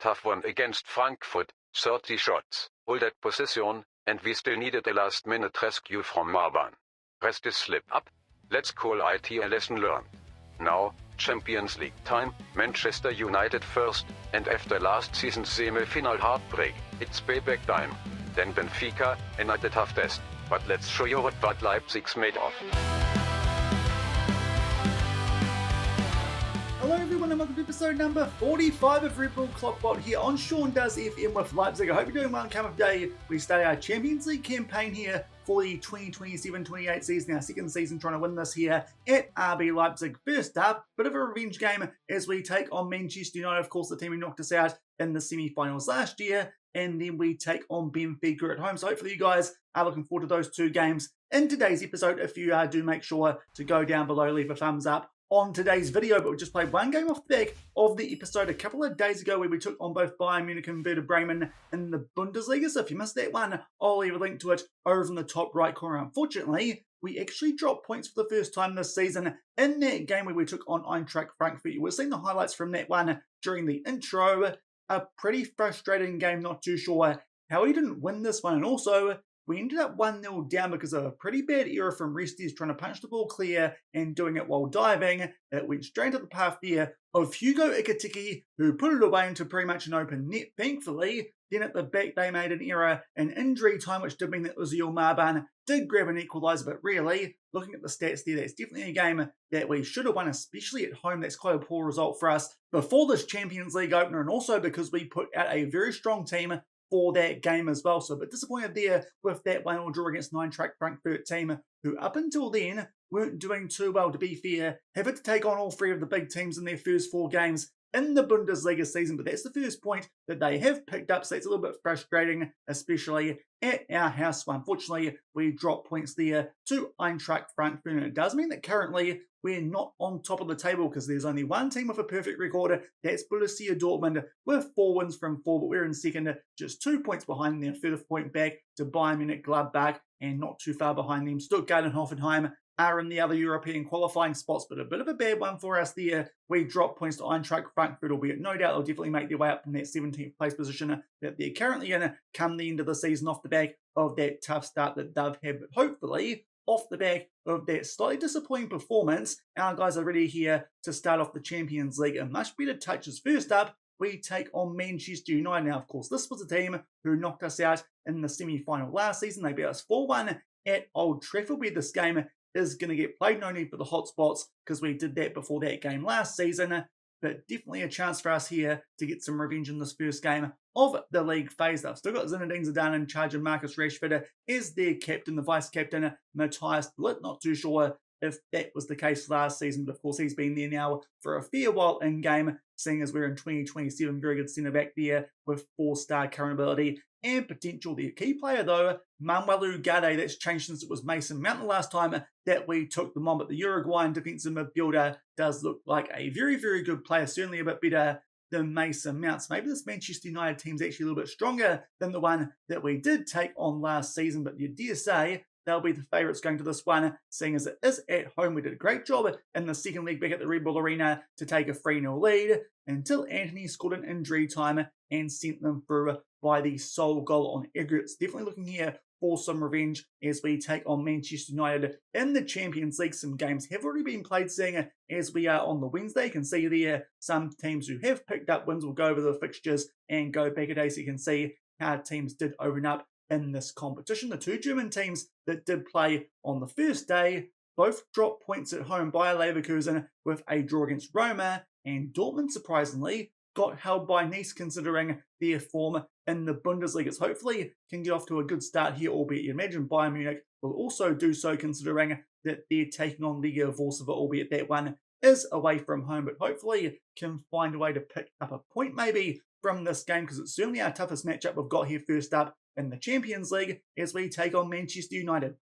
tough one against Frankfurt, 30 shots, all that possession, and we still needed a last-minute rescue from Marwan. Rest is slip up. Let's call it a lesson learned. Now, Champions League time, Manchester United first, and after last season's semi-final heartbreak, it's payback time. Then Benfica, another tough test, but let's show you what Leipzig's made of. Hello everyone and welcome to episode number 45 of Red Bull KloppBot here on Sean Does FM with Leipzig. I hope you're doing well and come of day. We start our Champions League campaign here for the 2027-28 season, our second season trying to win this here at RB Leipzig. First up, bit of a revenge game as we take on Manchester United, of course the team who knocked us out in the semi-finals last year, and then we take on Benfica at home. So hopefully you guys are looking forward to those two games in today's episode. If you do, make sure to go down below, leave a thumbs up on today's video. But we just played one game off the back of the episode a couple of days ago where we took on both Bayern Munich and Werder Bremen in the Bundesliga. So if you missed that one, I'll leave a link to it over in the top right corner. Unfortunately, we actually dropped points for the first time this season in that game where we took on Eintracht Frankfurt. You will have seen the highlights from that one during the intro. A pretty frustrating game, not too sure how we didn't win this one. And also, we ended up 1-0 down because of a pretty bad error from Resties trying to punch the ball clear and doing it while diving. It went straight into the path there of Hugo Ekitike, who put it away into pretty much an open net, thankfully. Then at the back, they made an error in injury time, which did mean that Uzziel Marban did grab an equaliser, but really, looking at the stats there, that's definitely a game that we should have won, especially at home. That's quite a poor result for us before this Champions League opener, and also because we put out a very strong team for that game as well. So a bit disappointed there with that 1-0 draw against Eintracht Frankfurt team, who up until then weren't doing too well, to be fair. Have had to take on all three of the big teams in their first four games in the Bundesliga season, but that's the first point that they have picked up, so it's a little bit frustrating, especially at our house. So unfortunately, we dropped points there to Eintracht Frankfurt, and it does mean that currently we're not on top of the table because there's only one team with a perfect record. That's Borussia Dortmund with 4 wins from 4, but we're in second, just 2 points behind them, further point back to Bayern Munich, Gladbach, and not too far behind them, Stuttgart and Hoffenheim are in the other European qualifying spots, but a bit of a bad one for us there. We dropped points to Eintracht Frankfurt, albeit no doubt they'll definitely make their way up from that 17th place position that they're currently in come the end of the season off the back of that tough start that they've had. But hopefully, off the back of that slightly disappointing performance, our guys are ready here to start off the Champions League in much better touches. First up, we take on Manchester United. Now, of course, this was a team who knocked us out in the semi-final last season. They beat us 4-1 at Old Trafford, where this game is going to get played. No need for the hotspots because we did that before that game last season, but definitely a chance for us here to get some revenge in this first game of the league phase. They've still got Zinedine Zidane in charge of Marcus Rashford as their captain, the vice-captain Matthias de Ligt. Not too sure if that was the case last season, but of course he's been there now for a fair while in-game, seeing as we're in 2027. Very good centre-back there with 4-star current ability and potential. Their key player though, Manuel Ugarte, that's changed since it was Mason Mount the last time that we took them on, but the Uruguayan defensive midfielder does look like a very, very good player, certainly a bit better than Mason Mount. So maybe this Manchester United team's actually a little bit stronger than the one that we did take on last season, but you dare say they'll be the favourites going to this one, seeing as it is at home. We did a great job in the second leg back at the Red Bull Arena to take a 3-0 lead until Anthony scored an injury time and sent them through by the sole goal on aggregate. Definitely looking here for some revenge as we take on Manchester United in the Champions League. Some games have already been played, seeing as we are on the Wednesday. You can see there some teams who have picked up wins. Will go over the fixtures and go back a day so you can see how teams did open up in this competition. The two German teams that did play on the first day both dropped points at home by Leverkusen with a draw against Roma, and Dortmund surprisingly got held by Nice considering their form in the Bundesliga. Hopefully can get off to a good start here, albeit you imagine Bayern Munich will also do so considering that they're taking on Liga Warsaw, albeit that one is away from home, but hopefully can find a way to pick up a point maybe from this game because it's certainly our toughest matchup we've got here first up in the Champions League as we take on Manchester United.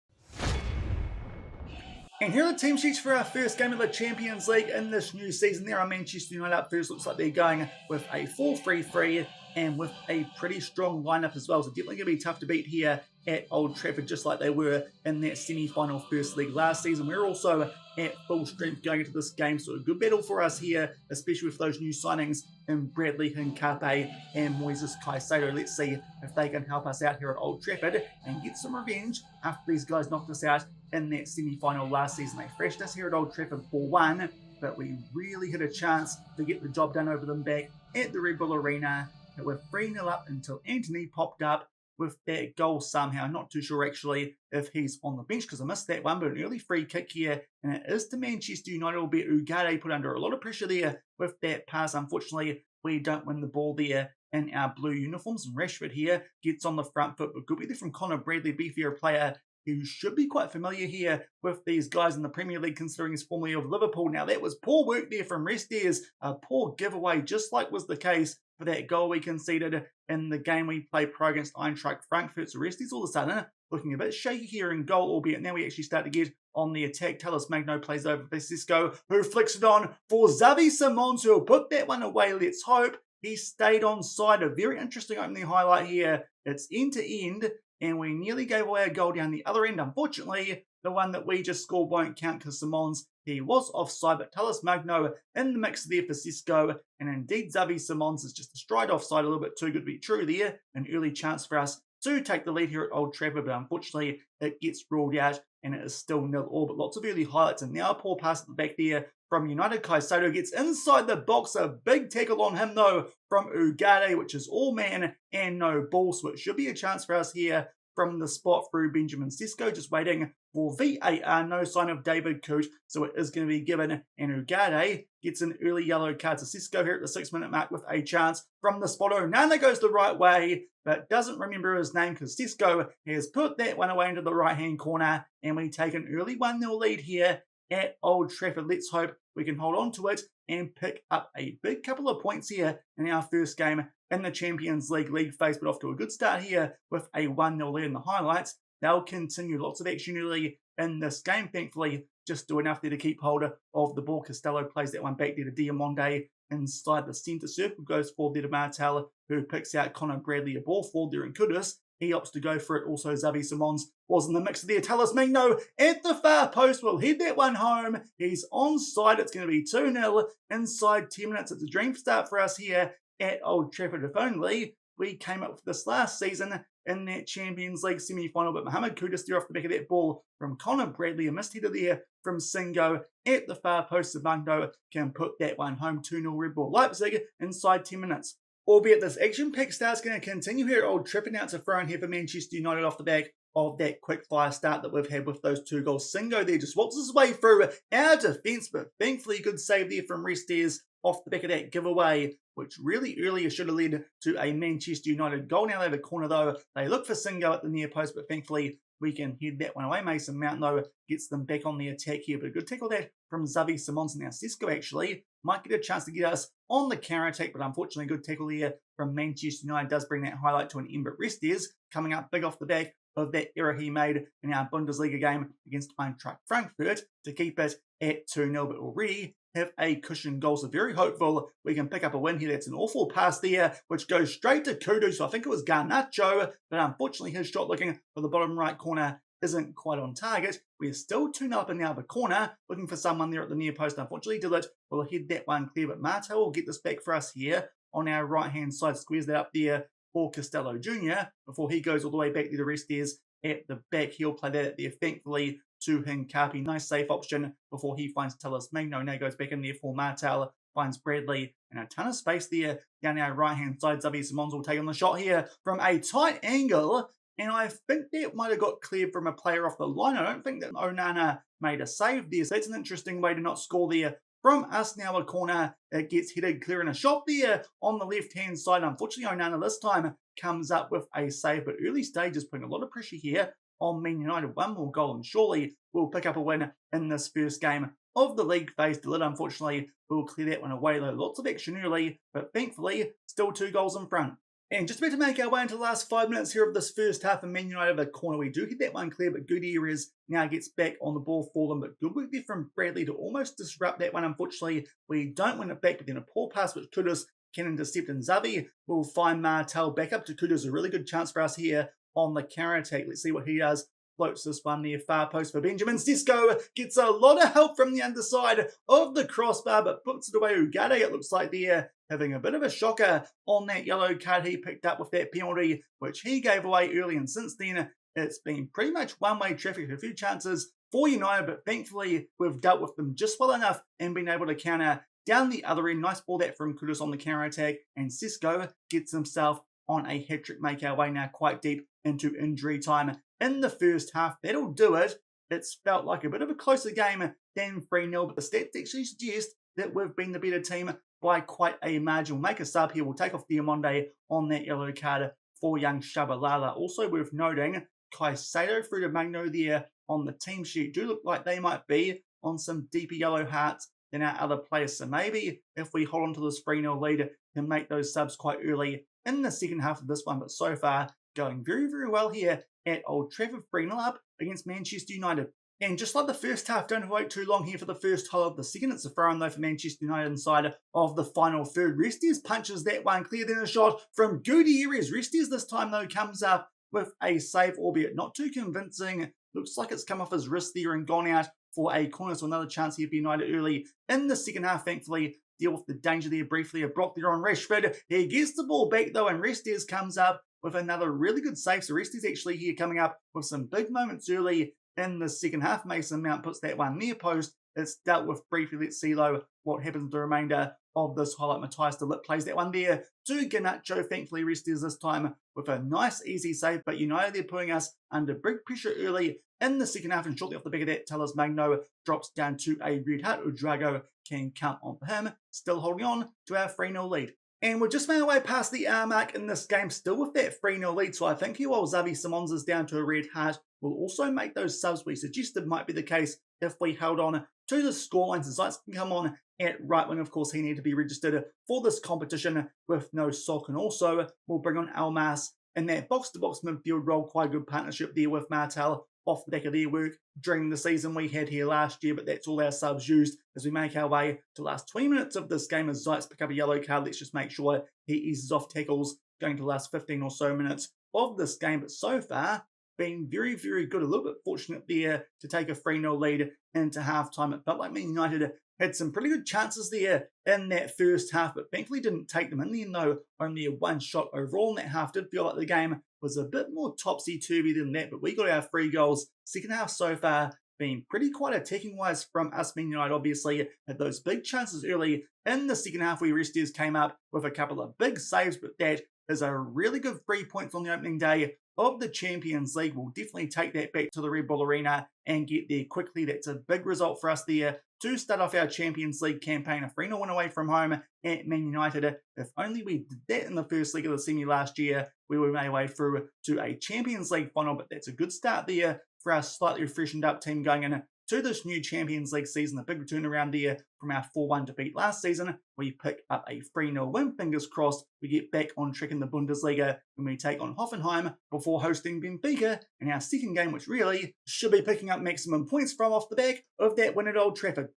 And here are the team sheets for our first game of the Champions League in this new season. There are Manchester United up first. Looks like they're going with a 4-3-3. and with a pretty strong lineup as well. So definitely going to be tough to beat here at Old Trafford, just like they were in that semi-final First League last season. We're also at full strength going into this game, so a good battle for us here, especially with those new signings in Bradley Hincapié and Moises Caicedo. Let's see if they can help us out here at Old Trafford and get some revenge after these guys knocked us out in that semi-final last season. They thrashed us here at Old Trafford 4-1, but we really had a chance to get the job done over them back at the Red Bull Arena. But we're 3-0 up until Anthony popped up with that goal somehow. Not too sure actually if he's on the bench because I missed that one, but an early free kick here, and it is to Manchester United, albeit Ugarte put under a lot of pressure there with that pass. Unfortunately, we don't win the ball there in our blue uniforms, and Rashford here gets on the front foot, but good be there from Connor Bradley, beefier player who should be quite familiar here with these guys in the Premier League, considering his formerly of Liverpool. Now, that was poor work there from Restes, a poor giveaway, just like was the case for that goal we conceded in the game we played pro against Eintracht Frankfurt. So Restes all of a sudden looking a bit shaky here in goal, albeit now we actually start to get on the attack. Talles Magno plays over for Cisco, who flicks it on for Xavi Simons, who'll put that one away. Let's hope he stayed on side. A very interesting opening highlight here. It's end to end, and we nearly gave away a goal down the other end. Unfortunately, the one that we just scored won't count because Simons, he was offside, but Talles Magno in the mix there for Cisco, and indeed Xavi Simons is just a stride offside, a little bit too good to be true there. An early chance for us to take the lead here at Old Trafford, but unfortunately it gets ruled out and it is still 0-0. But lots of early highlights, and now a poor pass at the back there from United. Caicedo gets inside the box, a big tackle on him though from Ugarte, which is all man and no ball, so it should be a chance for us here from the spot through Benjamin Sesko, just waiting for VAR. No sign of David Coote, so it is going to be given, and Ugarte gets an early yellow card to Sesko here at the 6-minute mark with a chance from the spot. Onana goes the right way, but doesn't remember his name because Sesko has put that one away into the right-hand corner, and we take an early 1-0 lead here at Old Trafford. Let's hope we can hold on to it and pick up a big couple of points here in our first game in the Champions League phase. But off to a good start here with a 1-0 lead in the highlights. They'll continue. Lots of action early in this game, thankfully. Just do enough there to keep hold of the ball. Costello plays that one back there to Diamonde inside the centre circle. Goes forward there to Martel, who picks out Connor Bradley, a ball forward there in Kudus. He opts to go for it. Also, Xavi Simons was in the mix there. Talles Magno at the far post will head that one home. He's onside. It's going to be 2-0 inside 10 minutes. It's a dream start for us here at Old Trafford. If only we came up with this last season in that Champions League semi-final. But Mohamed Kudus there off the back of that ball from Connor Bradley. A missed header there from Singo at the far post. Magno can put that one home. 2-0 Red Bull Leipzig inside 10 minutes. Albeit this action-packed start's going to continue here at Old Trafford. Now it's a throw in here for Manchester United off the back of that quick-fire start that we've had with those 2 goals. Singo there just walks his way through our defence, but thankfully good save there from Restes off the back of that giveaway, which really earlier should have led to a Manchester United goal. Now they have a corner though. They look for Singo at the near post, but thankfully we can head that one away. Mason Mount though gets them back on the attack here, but a good tackle that from Xavi Simons. Now Sesko actually might get a chance to get us on the counter attack, but unfortunately good tackle here from Manchester United does bring that highlight to an end. But Restes coming up big off the back of that error he made in our Bundesliga game against Eintracht Frankfurt to keep it at 2-0, but already have a cushion goal, so very hopeful we can pick up a win here. That's an awful pass there, which goes straight to Kudu, so I think it was Garnacho, but unfortunately his shot looking for the bottom right corner isn't quite on target. We're still 2-0 up in the other corner, looking for someone there at the near post. Unfortunately, Dillett will head that one clear, but Martel will get this back for us here on our right-hand side. Squares that up there for Costello Jr. before he goes all the way back there to Restes at the back. He'll play that there, thankfully, to Hincapié. Nice safe option before he finds Talles Magno. Now goes back in there for Martel, finds Bradley, and a ton of space there down our right-hand side. Xavi Simons will take on the shot here from a tight angle, and I think that might have got cleared from a player off the line. I don't think that Onana made a save there, so that's an interesting way to not score there. From us now, a corner, it gets headed clear and a shot there on the left-hand side. Unfortunately, Onana this time comes up with a save, but early stages putting a lot of pressure here on Man United. One more goal and surely we'll pick up a win in this first game of the league phase. Dillett, unfortunately, will clear that one away though. Lots of action early, but thankfully still 2 goals in front. And just about to make our way into the last 5 minutes here of this first half, and Man United have a corner. We do get that one clear, but Gutierrez now gets back on the ball for them. But good work there from Bradley to almost disrupt that one. Unfortunately, we don't win it back, but then a poor pass which Kudus can intercept, and Xavi will find Martel back up to Kudus. A really good chance for us here on the counter-attack. Let's see what he does. Floats this one near far post for Benjamin. Sesko gets a lot of help from the underside of the crossbar, but puts it away. Ugarte, it looks like they're having a bit of a shocker on that yellow card he picked up with that penalty, which he gave away early, and since then it's been pretty much one-way traffic. A few chances for United, but thankfully we've dealt with them just well enough and been able to counter down the other end. Nice ball that from Kudus on the counter-attack, and Sesko gets himself on a hat-trick. Make our way now quite deep into injury time in the first half. That'll do it. It's felt like a bit of a closer game than 3-0, but the stats actually suggest that we've been the better team by quite a margin. We'll make a sub here. We'll take off Diamonde on that yellow card for young Shabalala. Also worth noting, Caicedo through to Magno there on the team sheet do look like they might be on some deeper yellow hearts than our other players. So maybe if we hold on to this 3-0 lead, can make those subs quite early in the second half of this one. But so far, going very, very well here at Old Trafford. 3-0 up against Manchester United. And just like the first half, don't wait too long here for the first goal of the second. It's a throw-in though for Manchester United inside of the final third. Restes punches that one clear, then a shot from Gutierrez. Restes this time though comes up with a save, albeit not too convincing. Looks like it's come off his wrist there and gone out for a corner. So another chance here for United early in the second half. Thankfully, deal with the danger there briefly. A block there on Rashford. He gets the ball back though, and Restes comes up with another really good save. So Restes actually here coming up with some big moments early in the second half. Mason Mount puts that one near post. It's dealt with briefly. Let's see though what happens with the remainder of this highlight. Matthias de Ligt plays that one there to Garnacho. Thankfully, Restes this time with a nice easy save. But United, they're putting us under big pressure early in the second half, and shortly off the back of that, Talas Magno drops down to a red heart. Udrago can count on for him, still holding on to our 3-0 lead. And we're just made our way past the hour mark in this game, still with that 3-0 lead. So I think here, while Xavi Simons is down to a red heart, we'll also make those subs we suggested might be the case if we held on to the scorelines. And Zeitz can come on at right wing. Of course, he needed to be registered for this competition with no sock. And also, we'll bring on Almas in that box-to-box midfield role. Quite a good partnership there with Martel off the back of their work during the season we had here last year, but that's all our subs used as we make our way to the last 20 minutes of this game. As Zeitz pick up a yellow card, let's just make sure he eases off tackles going to the last 15 or so minutes of this game. But so far, been very, very good. A little bit fortunate there to take a 3-0 lead into halftime. It felt like Man United had some pretty good chances there in that first half, but thankfully didn't take them in the end though. Only a one shot overall in that half. Did feel like the game was a bit more topsy-turvy than that, but we got our 3 goals. Second half so far been pretty quite attacking-wise from us. Man United obviously had those big chances early in the second half where Restes came up with a couple of big saves, but that is a really good 3 points on the opening day of the Champions League. We'll definitely take that back to the Red Bull Arena and get there quickly. That's a big result for us there to start off our Champions League campaign. A 3-0 win away from home at Man United. If only we did that in the first leg of the semi last year, we would have made our way through to a Champions League final. But that's a good start there for our slightly freshened up team going in to this new Champions League season. A big return around there from our 4-1 defeat last season. We pick up a 3-0 win. Fingers crossed we get back on track in the Bundesliga when we take on Hoffenheim before hosting Benfica in our second game, which really should be picking up maximum points from off the back of that win at Old Trafford.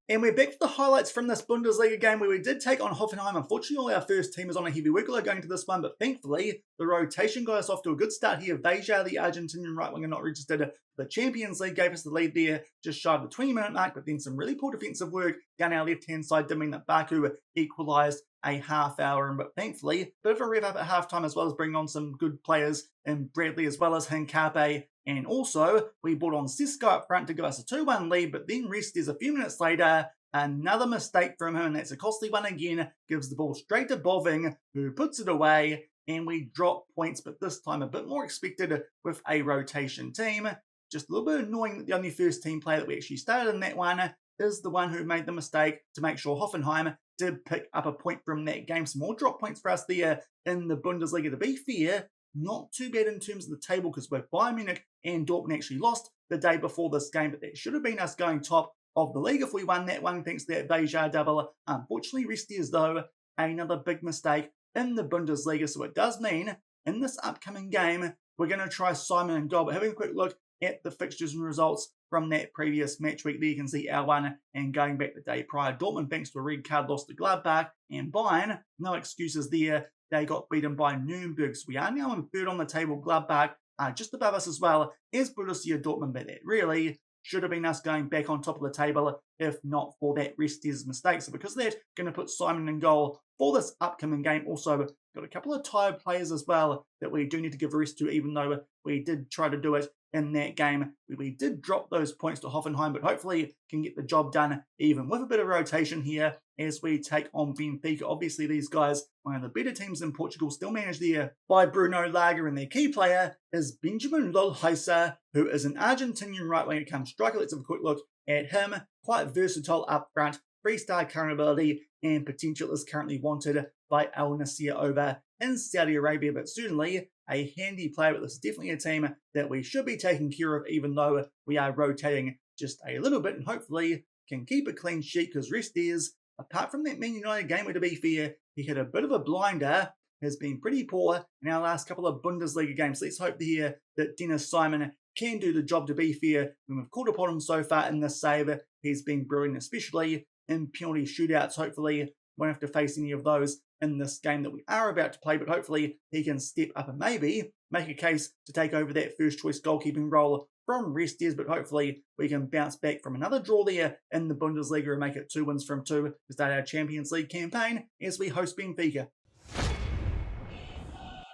And we're back to the highlights from this Bundesliga game where we did take on Hoffenheim. Unfortunately, all our first team is on a heavy workload going to this one, but thankfully, the rotation got us off to a good start here. Veja, the Argentinian right winger not registered for the Champions League, gave us the lead there just shy of the 20-minute mark, but then some really poor defensive work down our left-hand side did mean that Baku equalised a half hour in, but thankfully, a bit of a rev up at halftime as well as bringing on some good players in Bradley as well as Hincape. And also, we brought on Sesko up front to give us a 2-1 lead, but then Restes a few minutes later. Another mistake from him, and that's a costly one again. Gives the ball straight to Boving, who puts it away, and we drop points, but this time a bit more expected with a rotation team. Just a little bit annoying that the only first team player that we actually started in that one is the one who made the mistake to make sure Hoffenheim did pick up a point from that game. Some more drop points for us there in the Bundesliga. To be fair, not too bad in terms of the table because both Bayern Munich and Dortmund actually lost the day before this game, but that should have been us going top of the league if we won that one thanks to that Veja double. Unfortunately, Restes though, another big mistake in the Bundesliga, so it does mean in this upcoming game, we're going to try Simon and goal. But having a quick look at the fixtures and results from that previous match week. There you can see our one, and going back the day prior, Dortmund, thanks to a red card, lost to Gladbach, and Bayern, no excuses there. They got beaten by Nuremberg. So we are now in third on the table. Gladbach just above us as well as Borussia Dortmund, but that really should have been us going back on top of the table if not for that Restes mistake. So because of that, going to put Simon in goal for this upcoming game. Also got a couple of tired players as well that we do need to give a rest to, even though we did try to do it in that game. We did drop those points to Hoffenheim, but hopefully can get the job done even with a bit of rotation here as we take on Benfica. Obviously these guys, one of the better teams in Portugal, still managed there by Bruno Lager, and their key player is Benjamin Lolheiser, who is an Argentinian right winger come striker. Let's have a quick look at him. Quite versatile up front, 3-star current ability, and potential is currently wanted by Al Nassr over in Saudi Arabia, but certainly a handy player. But this is definitely a team that we should be taking care of, even though we are rotating just a little bit, and hopefully can keep a clean sheet, because Restes, apart from that Man United game where, to be fair, he had a bit of a blinder, has been pretty poor in our last couple of Bundesliga games. Let's hope here that Dennis Simon can do the job. To be fair, when we've caught upon him so far in this save, he's been brilliant, especially in penalty shootouts. Hopefully won't have to face any of those in this game that we are about to play, but hopefully he can step up and maybe make a case to take over that first choice goalkeeping role from Restes. But hopefully we can bounce back from another draw there in the Bundesliga and make it 2 wins from 2 to start our Champions League campaign as we host Benfica.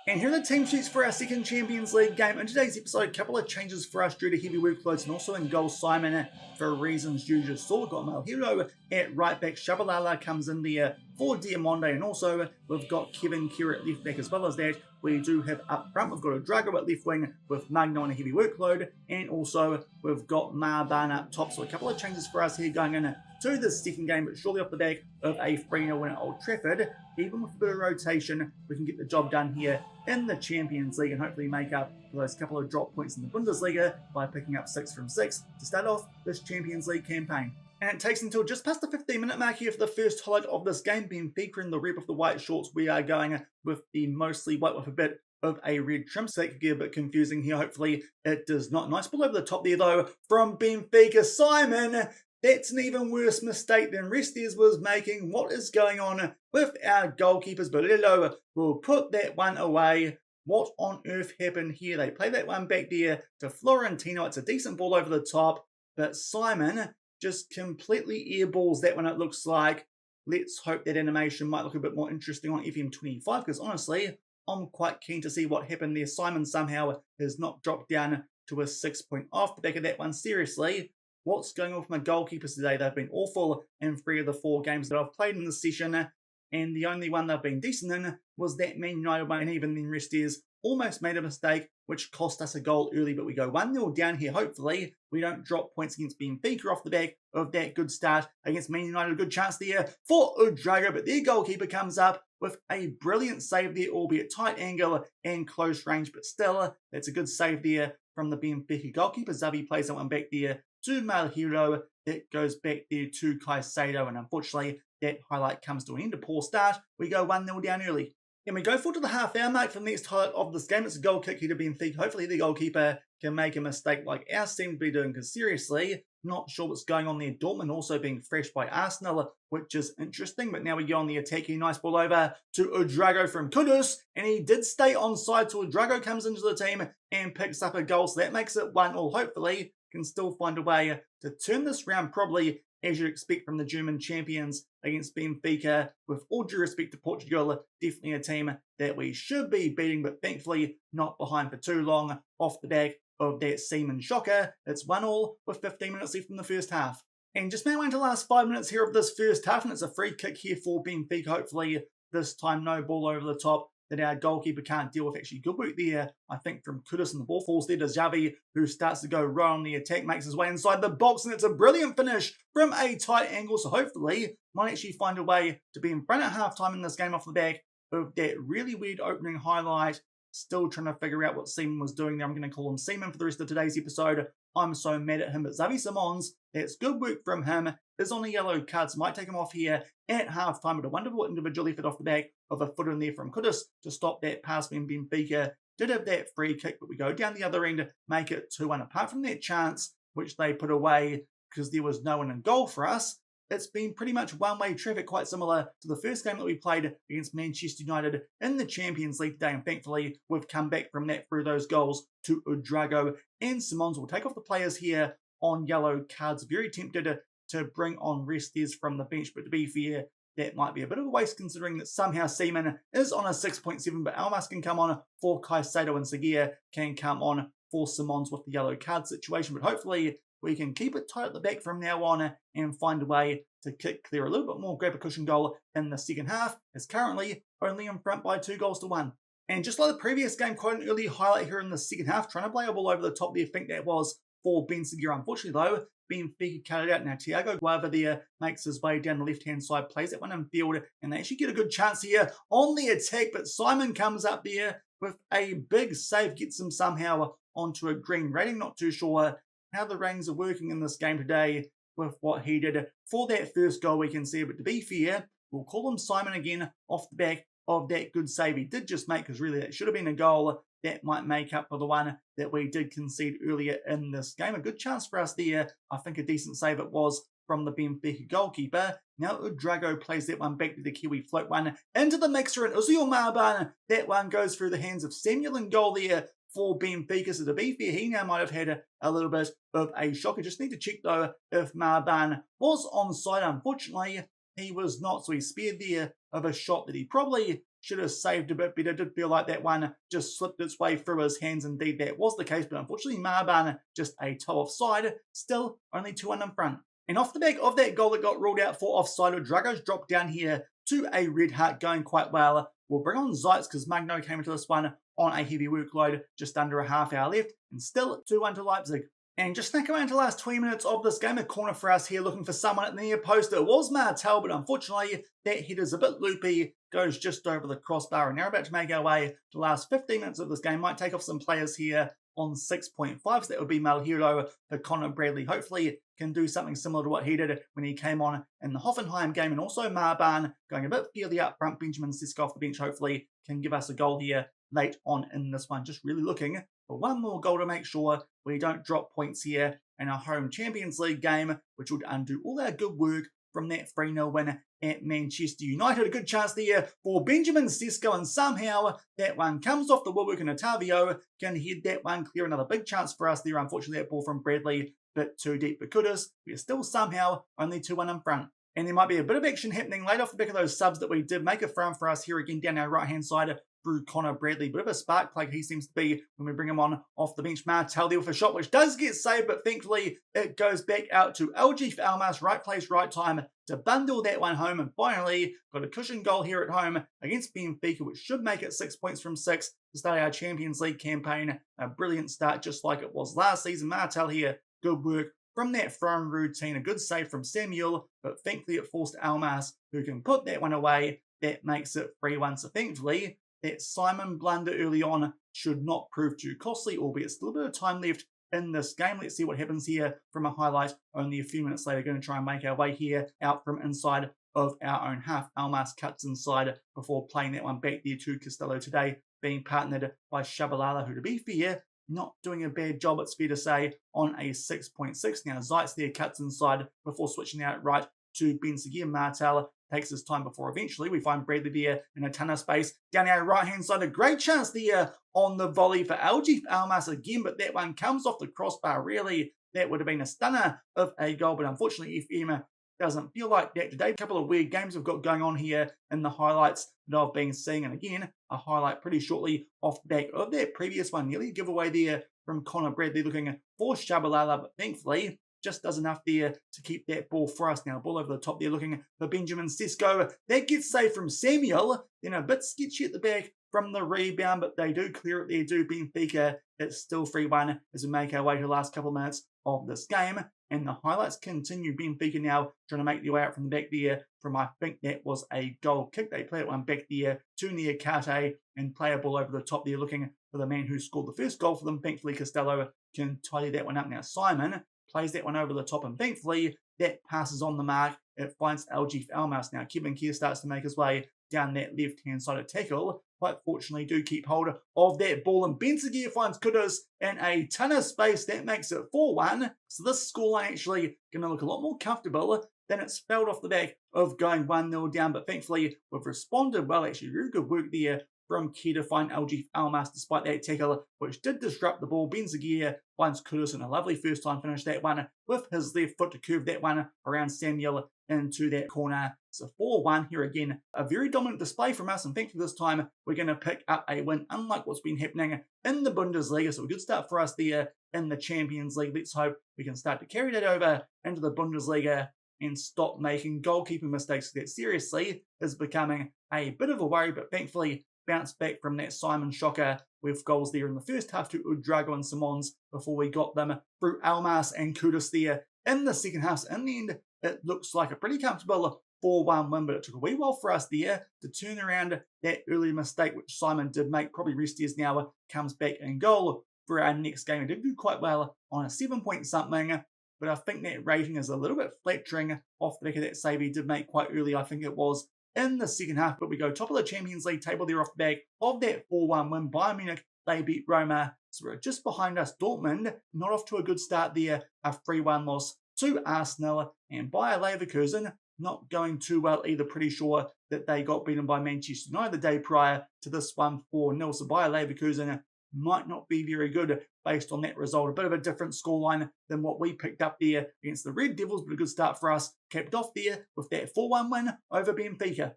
And here are the team sheets for our second Champions League game. In today's episode, a couple of changes for us due to heavy workloads, and also in goal Simon, for reasons you just saw. We've got Malhero at right back, Shabalala comes in there for Diamonde, and also we've got Kevin Kerr at left back. As well as that, we do have up front, we've got a Drago at left wing with Magno on a heavy workload, and also we've got Marban up top. So a couple of changes for us here going in to this second game, but surely off the back of a 3-0 win at Old Trafford, even with a bit of rotation, we can get the job done here in the Champions League and hopefully make up for those couple of drop points in the Bundesliga by picking up 6 from 6 to start off this Champions League campaign. And it takes until just past the 15-minute mark here for the first highlight of this game. Benfica in the red with the white shorts. We are going with the mostly white with a bit of a red trim, so it could get a bit confusing here. Hopefully it does not. Nice ball over the top there though from Benfica. Simon, that's an even worse mistake than Restes was making. What is going on with our goalkeepers? Bolillo will put that one away. What on earth happened here? They play that one back there to Florentino. It's a decent ball over the top, but Simon just completely airballs that one, it looks like. Let's hope that animation might look a bit more interesting on FM25, because honestly, I'm quite keen to see what happened there. Simon somehow has not dropped down to a 6 point off the back of that one. Seriously, what's going on with my goalkeepers today? They've been awful in 3 of the 4 games that I've played in this session, and the only one they've been decent in was that Man United one, and even then Restes almost made a mistake, which cost us a goal early, but we go 1-0 down here. Hopefully we don't drop points against Benfica off the back of that good start against Man United. A good chance there for Udrago, but their goalkeeper comes up with a brilliant save there, albeit tight angle and close range, but still, that's a good save there from the Benfica goalkeeper. Xavi plays that one back there to Malhero. That goes back there to Caicedo, and unfortunately that highlight comes to an end. A poor start. We go 1-0 down early. And we go forward to the half-hour mark for the next highlight of this game. It's a goal kick here to Benfica. Hopefully the goalkeeper can make a mistake like ours seem to be doing, because seriously, not sure what's going on there. Dortmund also being thrashed by Arsenal, which is interesting. But now we go on the attack here. Nice ball over to Udrago from Kudus, and he did stay onside, so Udrago comes into the team and picks up a goal. So that makes it 1-1. Hopefully can still find a way to turn this round, probably as you'd expect from the German champions against Benfica. With all due respect to Portugal, definitely a team that we should be beating, but thankfully not behind for too long off the back of that Seaman shocker. It's 1-1 with 15 minutes left in the first half. And just now into the last 5 minutes here of this first half, and it's a free kick here for Benfica. Hopefully this time no ball over the top that our goalkeeper can't deal with. Actually, good work there, I think, from Kudus, and the ball falls there to Xavi, who starts to go right on the attack, makes his way inside the box, and it's a brilliant finish from a tight angle. So hopefully might actually find a way to be in front at halftime in this game off the back of that really weird opening highlight. Still trying to figure out what Seaman was doing there. I'm going to call him Seaman for the rest of today's episode. I'm so mad at him. But Xavi Simons, that's good work from him, is on a yellow card, so might take him off here at halftime. But a wonderful individual effort off the back of a foot in there from Kudus to stop that pass when Benfica did have that free kick, but we go down the other end, make it 2-1. Apart from that chance, which they put away because there was no one in goal for us, it's been pretty much one-way traffic, quite similar to the first game that we played against Manchester United in the Champions League today. And thankfully, we've come back from that through those goals to Udrago and Simons. Will take off the players here on yellow cards. Very tempted to bring on Restes from the bench, but to be fair, that might be a bit of a waste considering that somehow Seaman is on a 6.7, but Almas can come on for Caicedo and Seguir can come on for Simons with the yellow card situation. But hopefully we can keep it tight at the back from now on and find a way to kick clear a little bit more, grab a cushion goal in the second half, as currently only in front by 2-1. And just like the previous game, quite an early highlight here in the second half, trying to play a ball over the top there. I think that was for Benfica. Unfortunately though, Benfica cut it out. Now Thiago Guava there makes his way down the left-hand side, plays that one in field, and they actually get a good chance here on the attack, but Simon comes up there with a big save, gets him somehow onto a green rating. Not too sure how the ratings are working in this game today with what he did for that first goal we can see, but to be fair, we'll call him Simon again off the back of that good save he did just make, because really that should have been a goal that might make up for the one that we did concede earlier in this game. A good chance for us there. I think a decent save it was from the Benfica goalkeeper. Now Udrago plays that one back to the Kiwi float one into the mixer, and Uzil Marban, that one goes through the hands of Samuel in goal there for Benfica. So to be fair, he now might have had a little bit of a shock. I just need to check though if Marban was onside. Unfortunately, he was not, so he spared there of a shot that he probably should have saved a bit better. It did feel like that one just slipped its way through his hands. Indeed, that was the case, but unfortunately, Marban just a toe offside. Still only 2-1 in front. And off the back of that goal that got ruled out for offside, Udrago's dropped down here to a red heart, going quite well. We'll bring on Zeitz because Magno came into this one on a heavy workload, just under a half hour left, and still 2-1 to Leipzig. And just snuck around to the last 20 minutes of this game, a corner for us here, looking for someone at the near post. It was Martel, but unfortunately, that header's a bit loopy, goes just over the crossbar, and now we're about to make our way to the last 15 minutes of this game. Might take off some players here on 6.5, so that would be Malhero for Connor Bradley. Hopefully can do something similar to what he did when he came on in the Hoffenheim game, and also Marban going a bit fairly up front. Benjamin Sisko off the bench hopefully can give us a goal here late on in this one. Just really looking for one more goal to make sure we don't drop points here in our home Champions League game, which would undo all our good work from that 3-0 win at Manchester United. A good chance there for Benjamin Sisko, and somehow that one comes off the woodwork, and Otavio can head that one clear. Another big chance for us there. Unfortunately, that ball from Bradley, bit too deep for Kudus. We're still somehow only 2-1 in front. And there might be a bit of action happening late off the back of those subs that we did. Make a front for us here again down our right-hand side through Connor Bradley. Bit of a spark plug he seems to be when we bring him on off the bench. Martel there with a shot which does get saved, but thankfully it goes back out to LG for Almas. Right place, right time to bundle that one home. And finally, got a cushion goal here at home against Benfica, which should make it 6 points from 6 to start our Champions League campaign. A brilliant start, just like it was last season. Martel here, good work from that throwing routine. A good save from Samuel, but thankfully it forced Almas, who can put that one away. That makes it 3-1. So thankfully, that Simon blunder early on should not prove too costly, albeit still a bit of time left in this game. Let's see what happens here from a highlight only a few minutes later. Going to try and make our way here out from inside of our own half. Almas cuts inside before playing that one back there to Costello today, being partnered by Shabalala, who, to be fair, not doing a bad job, it's fair to say, on a 6.6. Now Zeitz there cuts inside before switching out right to Benfica. Martel takes his time before eventually we find Bradley there in a ton of space down our right-hand side. A great chance there on the volley for LG Almas again, but that one comes off the crossbar. Really, that would have been a stunner of a goal, but unfortunately FM doesn't feel like that today. A couple of weird games we've got going on here in the highlights that I've been seeing, and again, a highlight pretty shortly off the back of that previous one. Nearly a giveaway there from Connor Bradley looking for Shabalala, but thankfully just does enough there to keep that ball for us. Now, ball over the top there looking for Benjamin Sisko. That gets saved from Samuel. Then a bit sketchy at the back from the rebound, but they do clear it there, do Benfica. It's still 3-1 as we make our way to the last couple of minutes of this game. And the highlights continue. Benfica now trying to make their way out from the back there from, I think that was a goal kick. They play it one back there to Niakate and play a ball over the top there looking for the man who scored the first goal for them. Thankfully, Costello can tidy that one up. Now, Simon plays that one over the top, and thankfully that passes on the mark. It finds LG for Almas. Now Kevin Keir starts to make his way down that left-hand side of tackle. Quite fortunately, do keep hold of that ball, and Benfica finds Kudus in a ton of space. That makes it 4-1. So this scoreline actually going to look a lot more comfortable than it's felt off the back of going 1-0 down. But thankfully, we've responded well. Actually, really good work there from Key to find LG Almas despite that tackle, which did disrupt the ball. Benfica finds Kudus in a lovely first-time finish, that one with his left foot to curve that one around Samuel into that corner. So 4-1 here again. A very dominant display from us, and thankfully this time we're going to pick up a win, unlike what's been happening in the Bundesliga. So a good start for us there in the Champions League. Let's hope we can start to carry that over into the Bundesliga and stop making goalkeeping mistakes. That seriously is becoming a bit of a worry, but thankfully bounce back from that Simon shocker with goals there in the first half to Udrago and Simons before we got them through Almas and Kudus there in the second half. So in the end, it looks like a pretty comfortable 4-1 win, but it took a wee while for us there to turn around that early mistake, which Simon did make. Probably Restes now comes back in goal for our next game. He did do quite well on a 7-point something, but I think that rating is a little bit flattering off the back of that save he did make quite early. I think it was in the second half, but we go top of the Champions League table there off the back of that 4-1 win. Bayern Munich, they beat Roma, so we're just behind us. Dortmund, not off to a good start there, a 3-1 loss to Arsenal, and Bayer Leverkusen, not going too well either. Pretty sure that they got beaten by Manchester United the day prior to this one 4-0, so Bayer Leverkusen might not be very good based on that result. A bit of a different scoreline than what we picked up there against the Red Devils, but a good start for us. Capped off there with that 4-1 win over Benfica.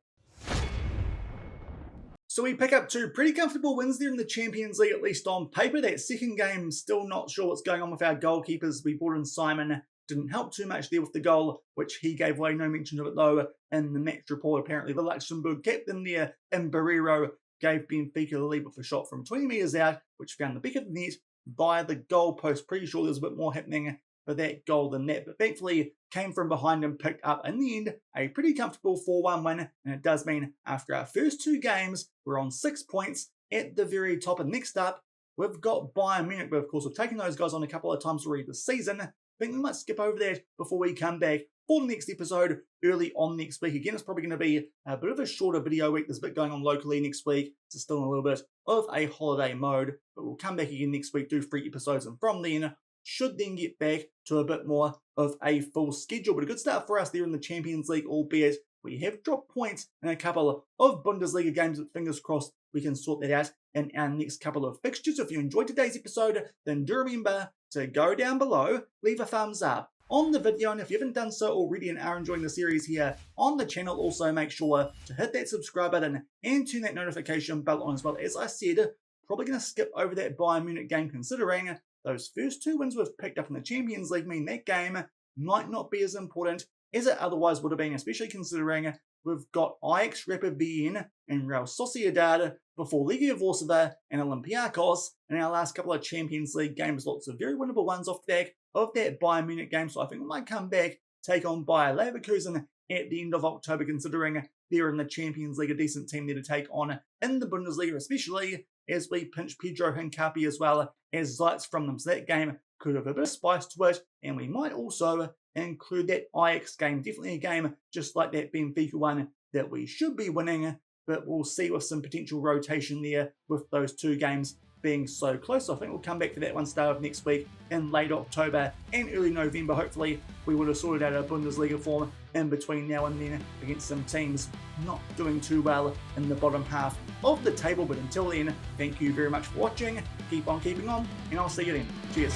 So we pick up two pretty comfortable wins there in the Champions League, at least on paper. That second game, still not sure what's going on with our goalkeepers. We brought in Simon, didn't help too much there with the goal, which he gave away. No mention of it though in the match report. Apparently the Luxembourg captain there in Barreiro gave Benfica the lead with a shot from 20 metres out, which found the back of the net by the goalpost. Pretty sure there's a bit more happening for that goal than that, but thankfully came from behind and picked up in the end a pretty comfortable 4-1 win, and it does mean after our first two games we're on 6 points at the very top. And next up we've got Bayern Munich, but of course we've taken those guys on a couple of times already this season. I think we might skip over that before we come back for the next episode early on next week. Again, it's probably going to be a bit of a shorter video week. There's a bit going on locally next week. It's still in a little bit of a holiday mode, but we'll come back again next week, do 3 episodes, and from then should then get back to a bit more of a full schedule. But a good start for us there in the Champions League, albeit we have dropped points in a couple of Bundesliga games, but fingers crossed we can sort that out in our next couple of fixtures. If you enjoyed today's episode, then do remember to go down below, leave a thumbs up on the video, and if you haven't done so already and are enjoying the series here on the channel, also make sure to hit that subscribe button and turn that notification bell on as well. As I said, probably going to skip over that Bayern Munich game, considering those first 2 wins we've picked up in the Champions League mean that game might not be as important as it otherwise would have been, especially considering we've got Ajax, Rapid Vienna and Real Sociedad before Legia Warsaw and Olympiacos in our last couple of Champions League games. Lots of very winnable ones off the back of that Bayern Munich game, so I think we might come back, take on Bayer Leverkusen at the end of October, considering they're in the Champions League, a decent team there to take on in the Bundesliga, especially as we pinch Pedro Hincapié as well as Zeitz from them. So that game could have a bit of spice to it, and we might also include that Ajax game. Definitely a game just like that Benfica one that we should be winning, but we'll see with some potential rotation there with those 2 games being so close. So I think we'll come back to that one start of next week in late October and early November. Hopefully we would have sorted out our Bundesliga form in between now and then against some teams not doing too well in the bottom half of the table. But until then, thank you very much for watching. Keep on keeping on, and I'll see you then. Cheers.